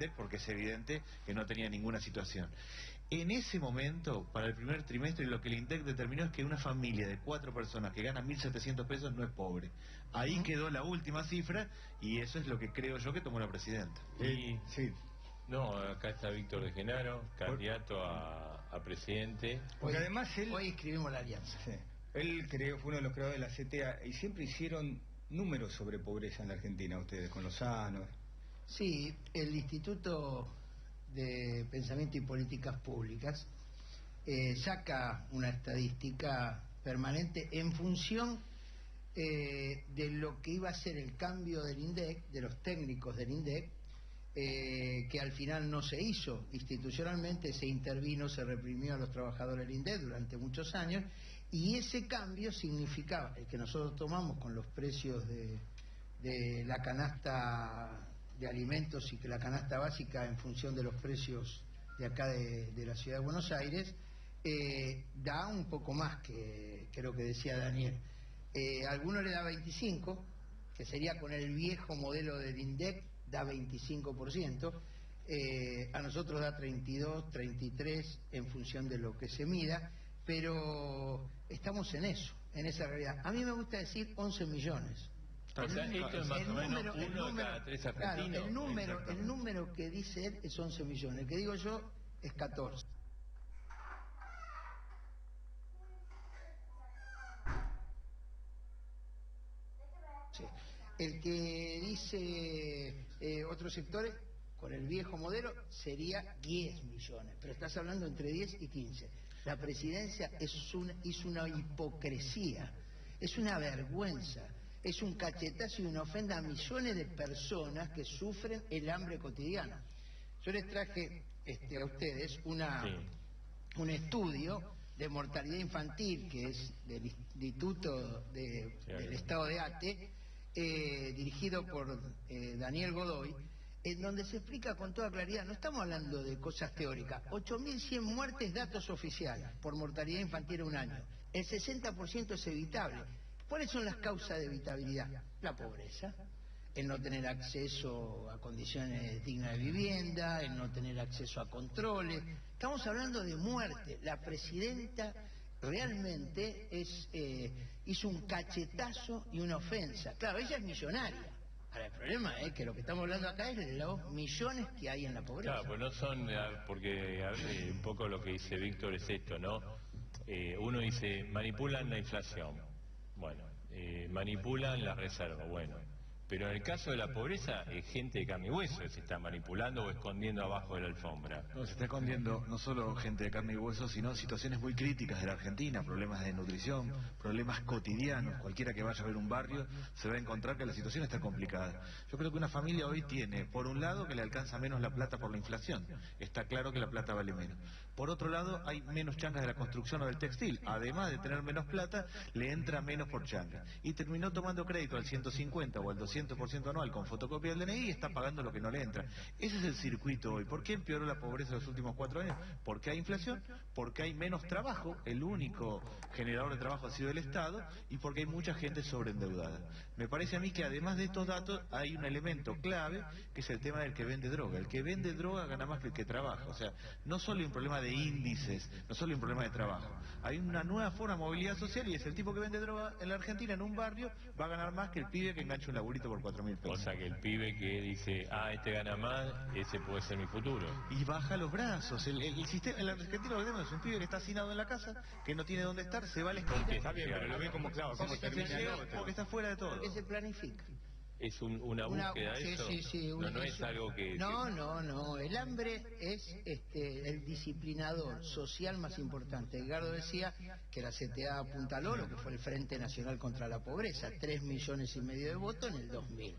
INDEC porque es evidente que no tenía ninguna situación. En ese momento, para el primer trimestre, lo que el INDEC determinó es que una familia de 4 personas que gana 1.700 pesos no es pobre. Ahí quedó la última cifra y eso es lo que creo yo que tomó la presidenta. Sí. No, acá está Víctor de Genaro, candidato a presidente. Porque además él... Hoy escribimos la alianza. Sí. Él fue uno de los creadores de la CTA y siempre hicieron números sobre pobreza en la Argentina, ustedes, con Lozano. Sí, el Instituto de Pensamiento y Políticas Públicas saca una estadística permanente en función de lo que iba a ser el cambio del INDEC, de los técnicos del INDEC, que al final no se hizo institucionalmente, se intervino, se reprimió a los trabajadores del INDEC durante muchos años, y ese cambio significaba, el que nosotros tomamos con los precios de la canasta de alimentos y que la canasta básica en función de los precios de acá de la ciudad de Buenos Aires, da un poco más que lo que decía Daniel. A alguno le da 25, que sería con el viejo modelo del INDEC, da 25%, a nosotros da 32, 33 en función de lo que se mida, pero estamos en eso, en esa realidad. A mí me gusta decir 11 millones. O sea, esto es más o menos uno de cada 3 argentinos. Claro, el número que dice él es 11 millones, el que digo yo es 14. Sí. El que dice otros sectores, con el viejo modelo, sería 10 millones, pero estás hablando entre 10 y 15. La presidencia hizo una hipocresía, es una vergüenza, es un cachetazo y una ofenda a millones de personas que sufren el hambre cotidiana. Yo les traje a ustedes un estudio de mortalidad infantil que es del Instituto del Estado de Ate, dirigido por Daniel Godoy, en donde se explica con toda claridad, no estamos hablando de cosas teóricas, 8.100 muertes, datos oficiales, por mortalidad infantil en un año. El 60% es evitable. ¿Cuáles son las causas de evitabilidad? La pobreza, el no tener acceso a condiciones dignas de vivienda, el no tener acceso a controles. Estamos hablando de muerte. La presidenta realmente hizo un cachetazo y una ofensa. Claro, ella es millonaria. Ahora, el problema es que lo que estamos hablando acá es de los millones que hay en la pobreza. Claro, pues no son, porque un poco lo que dice Víctor es esto, ¿no? Uno dice, manipulan la inflación, bueno, manipulan la reserva, bueno. Pero en el caso de la pobreza, es gente de carne y hueso que se está manipulando o escondiendo abajo de la alfombra. No, se está escondiendo no solo gente de carne y hueso, sino situaciones muy críticas de la Argentina, problemas de nutrición, problemas cotidianos. Cualquiera que vaya a ver un barrio se va a encontrar que la situación está complicada. Yo creo que una familia hoy tiene, por un lado, que le alcanza menos la plata por la inflación. Está claro que la plata vale menos. Por otro lado, hay menos changas de la construcción o del textil. Además de tener menos plata, le entra menos por changa. Y terminó tomando crédito al 150 o al 200% anual con fotocopia del DNI y está pagando lo que no le entra. Ese es el circuito hoy. ¿Por qué empeoró la pobreza en los últimos 4 años? Porque hay inflación, porque hay menos trabajo, el único generador de trabajo ha sido el Estado, y porque hay mucha gente sobreendeudada. Me parece a mí que además de estos datos hay un elemento clave que es el tema del que vende droga. El que vende droga gana más que el que trabaja. O sea, no solo hay un problema de índices, no solo hay un problema de trabajo. Hay una nueva forma de movilidad social y es el tipo que vende droga en la Argentina en un barrio va a ganar más que el pibe que engancha un laburito por 4.000 pesos. O sea que el pibe que dice, este gana más, ese puede ser mi futuro. Y baja los brazos. El sistema, el argentino lo vemos, es un pibe que está hacinado en la casa, que no tiene dónde estar, se va a la esquina. Está bien, pero lo ve como claro, como termina el otro. Porque está fuera de todo. Porque se planifica. ¿Es una búsqueda eso? Sí, no es algo que... No. El hambre es el disciplinador social más importante. Edgardo decía que la CTA apuntaló lo que fue el Frente Nacional contra la Pobreza, 3,5 millones de votos en el 2000.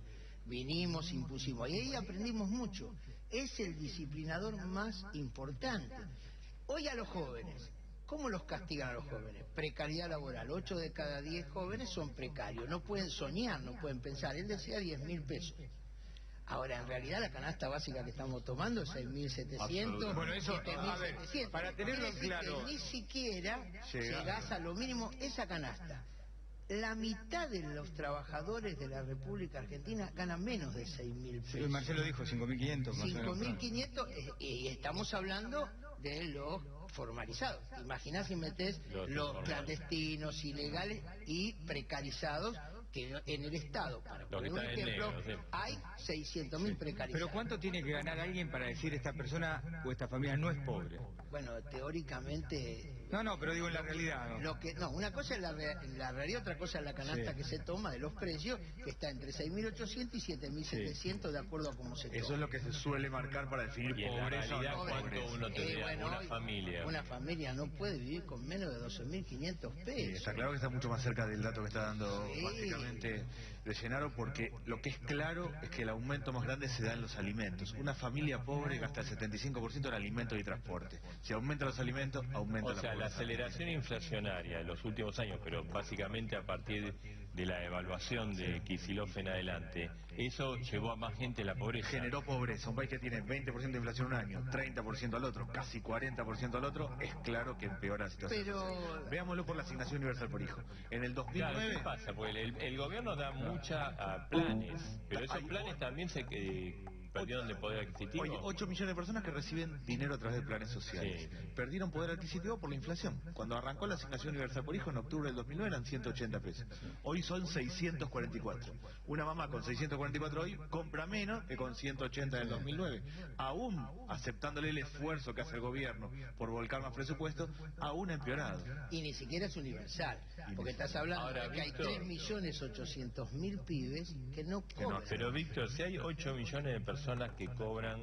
Vinimos, impusimos, y ahí aprendimos mucho. Es el disciplinador más importante. Hoy a los jóvenes, ¿cómo los castigan a los jóvenes? Precariedad laboral. 8 de cada 10 jóvenes son precarios. No pueden soñar, no pueden pensar. Él decía 10.000 pesos. Ahora, en realidad, la canasta básica que estamos tomando es 6.700. Bueno, eso, 7.700. para tenerlo claro. Ni siquiera llegás a lo mínimo esa canasta. La mitad de los trabajadores de la República Argentina ganan menos de 6.000 Sí, pesos. Marcelo dijo 5.500. más o menos. 5.500 y estamos hablando de los formalizados. Imaginás si metés los clandestinos, ilegales y precarizados, que en el Estado, para poner un ejemplo, hay 600.000 precarizados. Pero ¿cuánto tiene que ganar alguien para decir esta persona o esta familia no es pobre? Bueno, teóricamente... No, pero digo en la realidad. Una cosa es la realidad, otra cosa es la canasta que se toma de los precios, que está entre 6.800 y 7.700 de acuerdo a cómo se toma. Eso es lo que se suele marcar para definir y en la pobreza. realidad, ¿cuánto uno tendría? Una familia. Una familia no puede vivir con menos de 12.500 pesos. Sí, está claro que está mucho más cerca del dato que está dando básicamente de Gennaro, porque lo que es claro es que el aumento más grande se da en los alimentos. Una familia pobre gasta el 75% en alimentos y transporte. Si aumenta los alimentos, aumenta la pobreza. La aceleración inflacionaria de los últimos años, pero básicamente a partir de la evaluación de Kicillof en adelante, eso llevó a más gente a la pobreza. Generó pobreza. Un país que tiene 20% de inflación un año, 30% al otro, casi 40% al otro, es claro que empeora la situación. Pero... Veámoslo por la asignación universal por hijo. En el 2009... Claro, ¿qué pasa? Porque el gobierno da mucha planes, pero esos planes también se perdieron de poder adquisitivo. Oye, 8 millones de personas que reciben dinero a través de planes sociales. Sí. Perdieron poder adquisitivo por la inflación. Cuando arrancó la asignación universal por hijo en octubre del 2009 eran 180 pesos. Hoy son 644. Una mamá con 644 hoy compra menos que con 180 del 2009. Aún aceptándole el esfuerzo que hace el gobierno por volcar más presupuesto, aún ha empeorado. Y ni siquiera es universal, porque estás hablando Ahora, de que hay Víctor, 3.800.000 pibes que no cobran. Pero Víctor, si hay 8 millones de personas que cobran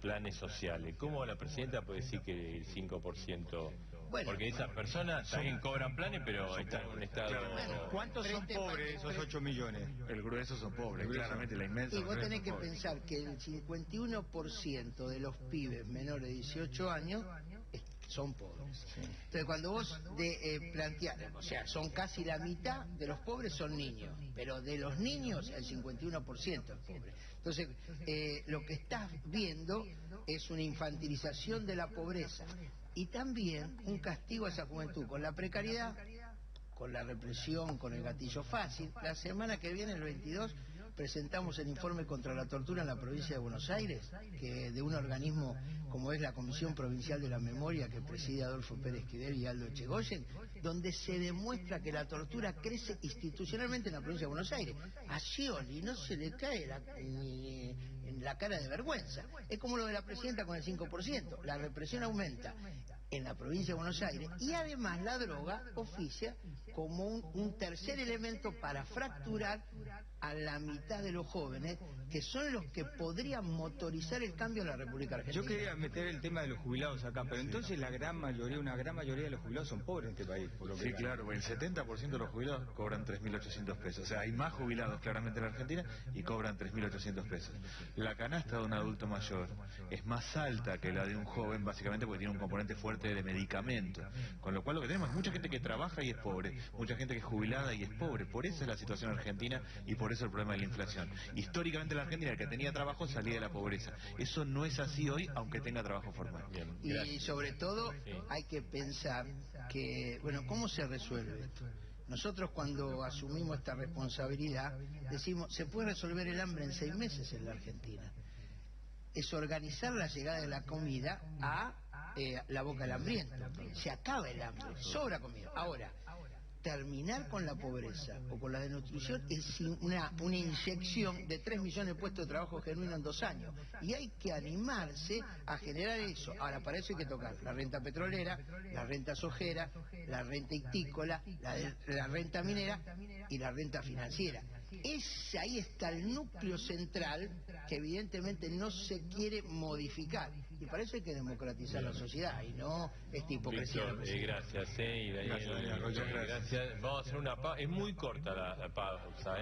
planes sociales, ¿cómo la presidenta puede decir que el 5%? Bueno, porque esas personas también cobran planes, pero están en un estado... ¿Cuántos son pobres esos 8 millones? El grueso son pobres, claramente la inmensa Y vos mayoría tenés que son pobres. pensar que el 51% de los pibes menores de 18 años son pobres. Entonces cuando vos planteás, o sea, son casi la mitad de los pobres son niños, pero de los niños el 51% es pobre. Entonces lo que estás viendo es una infantilización de la pobreza y también un castigo a esa juventud con la precariedad, con la represión, con el gatillo fácil. La semana que viene, el 22, presentamos el informe contra la tortura en la provincia de Buenos Aires, que de un organismo como es la Comisión Provincial de la Memoria, que preside Adolfo Pérez Esquivel y Aldo Echegoyen, donde se demuestra que la tortura crece institucionalmente en la provincia de Buenos Aires. A Scioli no se le cae ni en la cara de vergüenza. Es como lo de la presidenta con el 5%. La represión aumenta en la provincia de Buenos Aires y además la droga oficia como un tercer elemento para fracturar a la mitad de los jóvenes, que son los que podrían motorizar el cambio en la República Argentina. Yo quería meter el tema de los jubilados acá, pero entonces una gran mayoría de los jubilados son pobres en este país, por lo que Sí, claro, el 70% de los jubilados cobran 3.800 pesos. O sea, hay más jubilados claramente en la Argentina y cobran 3.800 pesos. La canasta de un adulto mayor es más alta que la de un joven, básicamente porque tiene un componente fuerte de medicamento. Con lo cual lo que tenemos es mucha gente que trabaja y es pobre, mucha gente que es jubilada y es pobre. Por eso es la situación argentina y por eso el problema de la inflación. Históricamente en la Argentina el que tenía trabajo salía de la pobreza. Eso no es así hoy, aunque tenga trabajo formal. Bien, Y gracias. sobre todo hay que pensar que, bueno, ¿cómo se resuelve esto? Nosotros cuando asumimos esta responsabilidad decimos, se puede resolver el hambre en 6 meses en la Argentina. Es organizar la llegada de la comida a la boca del hambriento. Se acaba el hambre, sobra comida. Ahora, terminar con la pobreza o con la desnutrición es una inyección de 3 millones de puestos de trabajo genuinos en 2 años. Y hay que animarse a generar eso. Ahora, para eso hay que tocar la renta petrolera, la renta sojera, la renta ictícola, la renta minera y la renta financiera. Ahí está el núcleo central que evidentemente no se quiere modificar. Y para eso hay que democratizar la sociedad y no esta hipocresía. Víctor, gracias, y Daniel, Gracias, Daniel. Muchas gracias. Vamos a hacer una pausa, es muy corta la pausa,